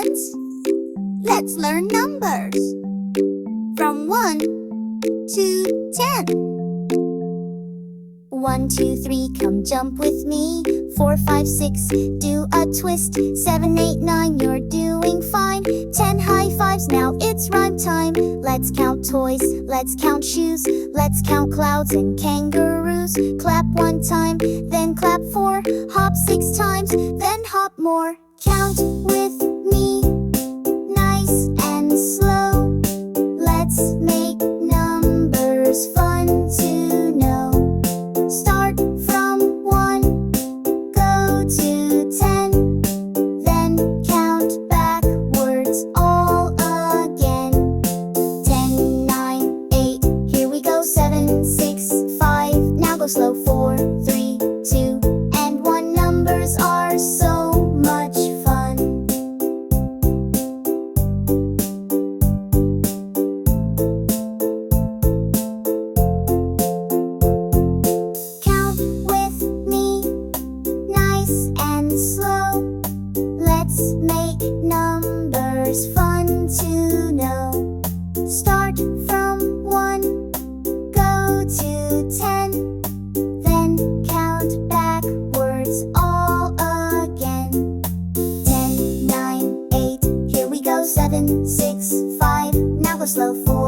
friends. Let's learn numbers from 1 to 10. 1, 2, 3, come jump with me. 4, 5, 6, do a twist. 7, 8, 9, you're doing fine. 10 high fives, now it's rhyme time. Let's count toys, let's count shoes. Let's count clouds and kangaroos. Clap 1 time, then clap 4. Hop 6 times, then hop more. Count with me, nice and slow. Let's make numbers fun to know. Start from 1, go to 10, then count backwards all again. 10, 9, 8, here we go. 7, 6, 5, now go slow. 4, 3, 2, and 1. Numbers are so much fun. Count with me, nice and slow. Let's make numbers fun to know. Start from 1, go to 10, then count backwards all again. 10, 9, 8, here we go. 7, 6, 5, now go slow. 4,